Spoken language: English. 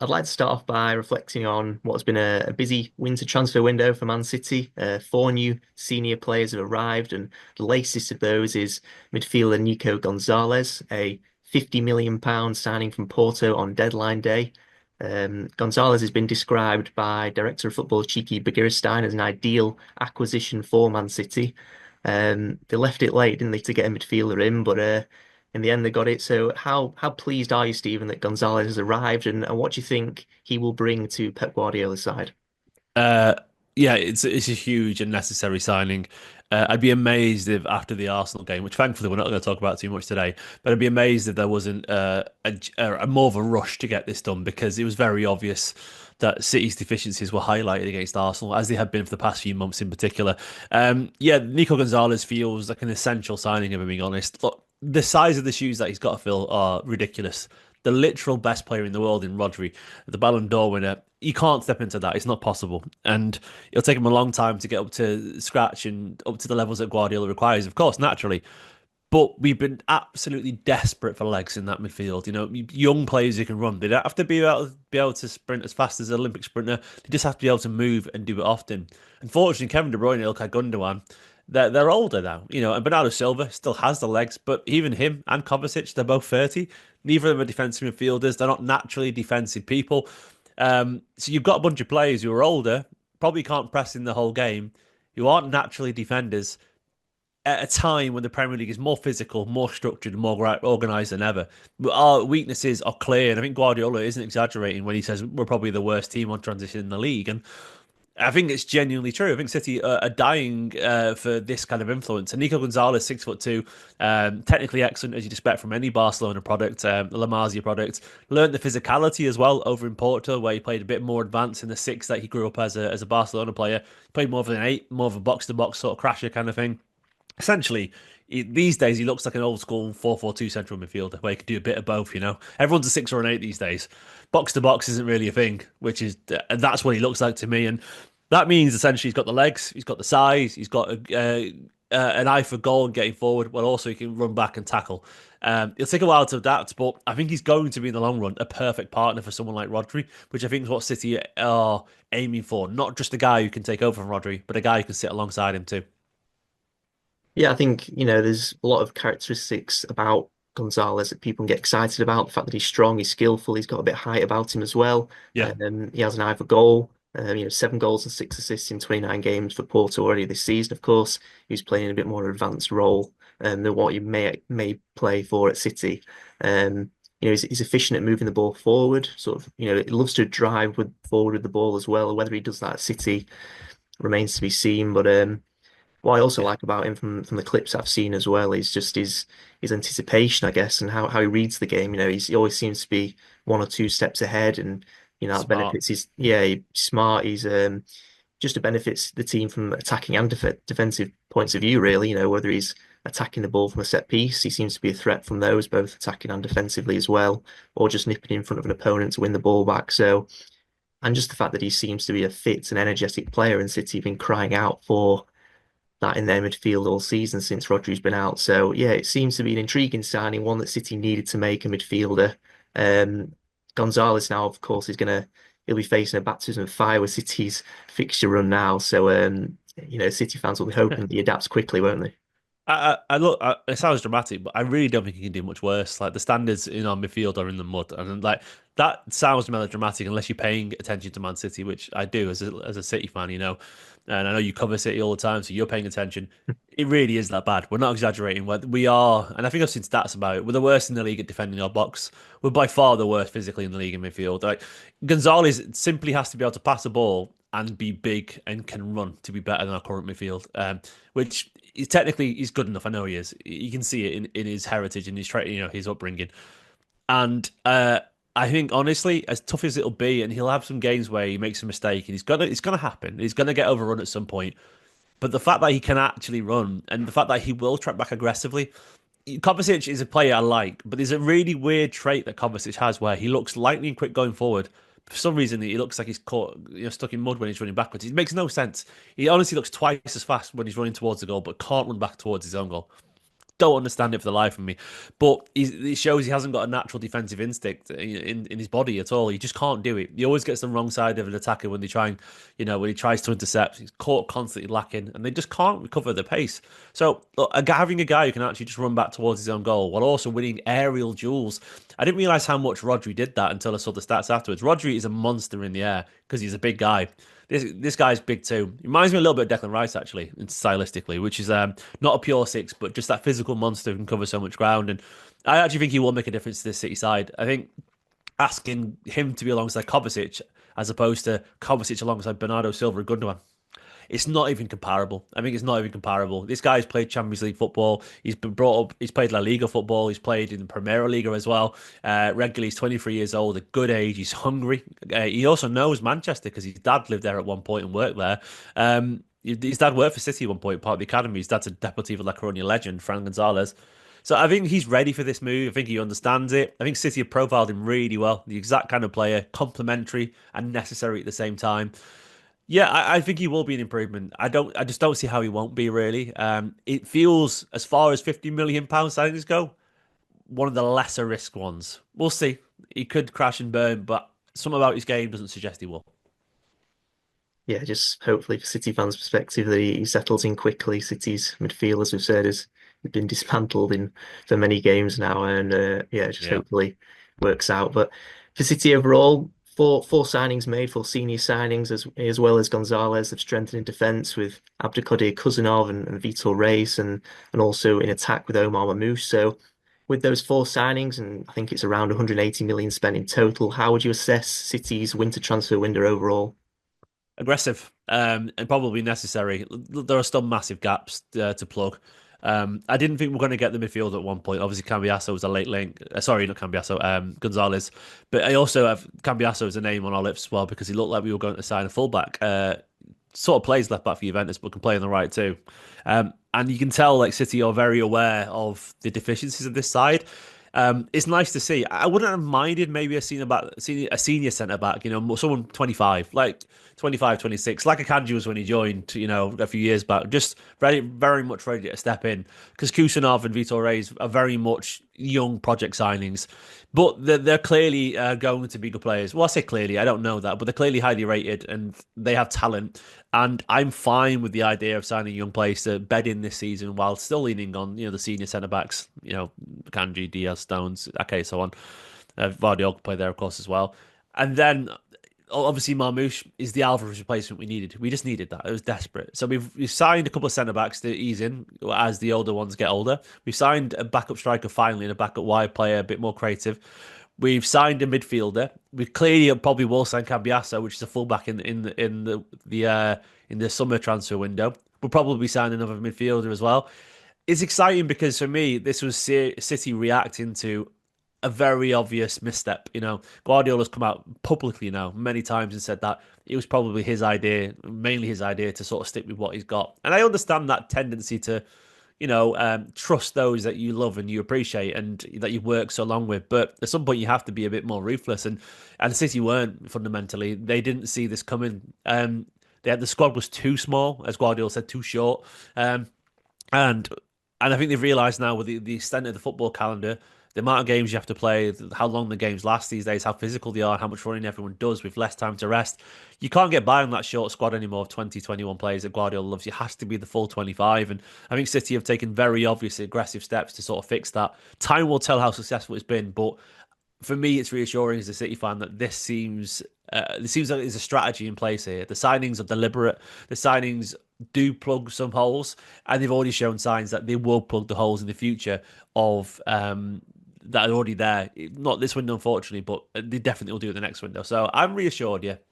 I'd like to start off by reflecting on what's been a busy winter transfer window for Man City. Four new senior players have arrived, and the latest of those is midfielder Nico Gonzalez, a £50 million signing from Porto on deadline day. Gonzalez has been described by director of football Cheeky Begiristain as an ideal acquisition for Man City. They left it late, didn't they, to get a midfielder in, but in the end, they got it. So, how pleased are you, Stephen, that Gonzalez has arrived, and what do you think he will bring to Pep Guardiola's side? Uh, yeah, it's a huge and necessary signing. I'd be amazed if after the Arsenal game, which thankfully we're not going to talk about too much today, but I'd be amazed if there wasn't a more of a rush to get this done because it was very obvious that City's deficiencies were highlighted against Arsenal, as they have been for the past few months in particular. Yeah, Nico Gonzalez feels like an essential signing, if I'm being honest. Look, the size of the shoes that he's got to fill are ridiculous. The literal best player in the world in Rodri, the Ballon d'Or winner, you can't step into that. It's not possible. And it'll take him a long time to get up to scratch and up to the levels that Guardiola requires, of course, naturally. But we've been absolutely desperate for legs in that midfield. You know, young players who can run. They don't have to be able to sprint as fast as an Olympic sprinter. They just have to be able to move and do it often. Unfortunately, Kevin De Bruyne and Ilkay Gundogan, they're older now. You know, and Bernardo Silva still has the legs, but even him and Kovacic, they're both 30. Neither of them are defensive midfielders. They're not naturally defensive people. So you've got a bunch of players who are older, probably can't press in the whole game, who aren't naturally defenders at a time when the Premier League is more physical, more structured, more organised than ever. Our weaknesses are clear, and I think Guardiola isn't exaggerating when he says we're probably the worst team on transition in the league. And I think it's genuinely true. I think City are dying for this kind of influence. And Nico Gonzalez, 6'2", technically excellent as you'd expect from any Barcelona product, La Masia product. Learned the physicality as well over in Porto, where he played a bit more advanced in the six that he grew up as a Barcelona player. Played more of an eight, more of a box to box sort of crasher kind of thing. Essentially, these days he looks like an old school 4-4-2 central midfielder where he could do a bit of both, you know. Everyone's a 6 or an 8 these days. Box to box isn't really a thing, which is that's what he looks like to me. And that means essentially he's got the legs, he's got the size, he's got an eye for goal and getting forward, but also he can run back and tackle. It'll take a while to adapt, but I think he's going to be in the long run a perfect partner for someone like Rodri, which I think is what City are aiming for. Not just a guy who can take over from Rodri, but a guy who can sit alongside him too. Yeah, I think, there's a lot of characteristics about Gonzalez that people can get excited about. The fact that he's strong, he's skillful, he's got a bit of height about him as well. Yeah, He has an eye for goal. 7 goals and 6 assists in 29 games for Porto already this season. Of course, he's playing a bit more advanced role than what he may play for at City. He's efficient at moving the ball forward. Sort of, he loves to drive forward with the ball as well. Whether he does that at City remains to be seen. But what I also yeah. like about him from the clips I've seen as well is just his anticipation, I guess, and how he reads the game. He always seems to be 1 or 2 steps ahead, and that Smart. benefits his he's smart. He's just it benefits the team from attacking and defensive points of view, really. Whether he's attacking the ball from a set piece, he seems to be a threat from those, both attacking and defensively as well, or just nipping in front of an opponent to win the ball back. So, and just the fact that he seems to be a fit and energetic player, and City have been crying out for that in their midfield all season since Rodri's been out. So yeah, it seems to be an intriguing signing, one that City needed to make a midfielder. Um, Gonzalez now, of course, he'll be facing a baptism of fire with City's fixture run now. So City fans will be hoping he adapts quickly, won't they? I look. It sounds dramatic, but I really don't think he can do much worse. Like the standards in our midfield are in the mud, and like that sounds melodramatic unless you're paying attention to Man City, which I do as a City fan, you know. And I know you cover City all the time, so you're paying attention. It really is that bad. We're not exaggerating. We are, and I think I've seen stats about it. We're the worst in the league at defending our box. We're by far the worst physically in the league in midfield. Like Gonzalez simply has to be able to pass a ball and be big and can run to be better than our current midfield. Which is technically he's good enough. I know he is. You can see it in his heritage and his his upbringing. And I think honestly, as tough as it'll be, and he'll have some games where he makes a mistake, and it's gonna happen. He's gonna get overrun at some point. But the fact that he can actually run and the fact that he will track back aggressively, Kovacic is a player I like, but there's a really weird trait that Kovacic has where he looks lightning quick going forward. For some reason, he looks like he's caught, stuck in mud when he's running backwards. It makes no sense. He honestly looks twice as fast when he's running towards the goal, but can't run back towards his own goal. don't understand it for the life of me. But it shows he hasn't got a natural defensive instinct in his body at all. He just can't do it. He always gets the wrong side of an attacker when they try and, when he tries to intercept. He's caught constantly lacking, and they just can't recover the pace. So look, having a guy who can actually just run back towards his own goal while also winning aerial duels. I didn't realize how much Rodri did that until I saw the stats afterwards. Rodri is a monster in the air because he's a big guy. This guy's big too. He reminds me a little bit of Declan Rice actually, stylistically, which is not a pure six, but just that physical monster who can cover so much ground. And I actually think he will make a difference to this City side. I think asking him to be alongside Kovacic as opposed to Kovacic alongside Bernardo Silva and Gundogan, it's not even comparable. I think it's not even comparable. This guy's played Champions League football. He's been brought up. He's played La Liga football. He's played in the Primera Liga as well. Regularly, he's 23 years old, a good age. He's hungry. He also knows Manchester because his dad lived there at one point and worked there. His dad worked for City at one point, part of the academy. His dad's a Deportivo La Coruña legend, Fran Gonzalez. So I think he's ready for this move. I think he understands it. I think City have profiled him really well. The exact kind of player, complementary and necessary at the same time. Yeah, I think he will be an improvement. I just don't see how he won't be really. It feels, as far as £50 million signings go, one of the lesser risk ones. We'll see. He could crash and burn, but something about his game doesn't suggest he will. Yeah, just hopefully for City fans' perspective that he settles in quickly. City's midfield, as we've said, has been dismantled in for many games now, and yeah, just Yeah. hopefully works out. But for City overall, four signings made, four senior signings as well as Gonzalez. They've strengthened in defence with Abdukodir, Khusanov, and Vitor Reis, and also in attack with Omar Marmoush. So with those four signings, and I think it's around 180 million spent in total, how would you assess City's winter transfer window overall? Aggressive, and probably necessary. There are still massive gaps to plug. I didn't think we are going to get the midfield at one point. Obviously, Cambiasso was a late link. Sorry, not Cambiasso, Gonzalez. But I also have Cambiasso as a name on our lips as well because he looked like we were going to sign a fullback. Sort of plays left back for Juventus, but can play on the right too. And you can tell like City are very aware of the deficiencies of this side. It's nice to see. I wouldn't have minded maybe a senior centre back, someone 25, like 25, 26, like Akanji was when he joined, a few years back. Just very, very much ready to step in because Khusanov and Vitor Reis are very much young project signings, but they're clearly going to be good players. Well, I say clearly, I don't know that, but they're clearly highly rated and they have talent. And I'm fine with the idea of signing young players to bed in this season while still leaning on, the senior centre backs, Kanji, Diaz, Stones, okay, so on. Vardy can play there, of course, as well. And then obviously Marmoush is the Alvarez replacement we needed. We just needed that. It was desperate. So we've signed a couple of centre backs to ease in as the older ones get older. We've signed a backup striker finally and a backup wide player, a bit more creative. We've signed a midfielder. We clearly probably will sign Cambiasso, which is a fullback in the summer transfer window. We'll probably sign another midfielder as well. It's exciting because for me, this was City reacting to a very obvious misstep. Guardiola's come out publicly now many times and said that it was probably his idea, mainly his idea to sort of stick with what he's got. And I understand that tendency to trust those that you love and you appreciate and that you've worked so long with. But at some point, you have to be a bit more ruthless. And City weren't fundamentally. They didn't see this coming. The squad was too small, as Guardiola said, too short. And I think they've realised now with the extent of the football calendar, the amount of games you have to play, how long the games last these days, how physical they are, how much running everyone does with less time to rest. You can't get by on that short squad anymore of 20, 21 players that Guardiola loves. It has to be the full 25. And I think City have taken very obvious aggressive steps to sort of fix that. Time will tell how successful it's been, but for me, it's reassuring as a City fan that this seems like there's a strategy in place here. The signings are deliberate. The signings do plug some holes, and they've already shown signs that they will plug the holes in the future of that are already there. Not this window, unfortunately, but they definitely will do it the next window. So I'm reassured, yeah.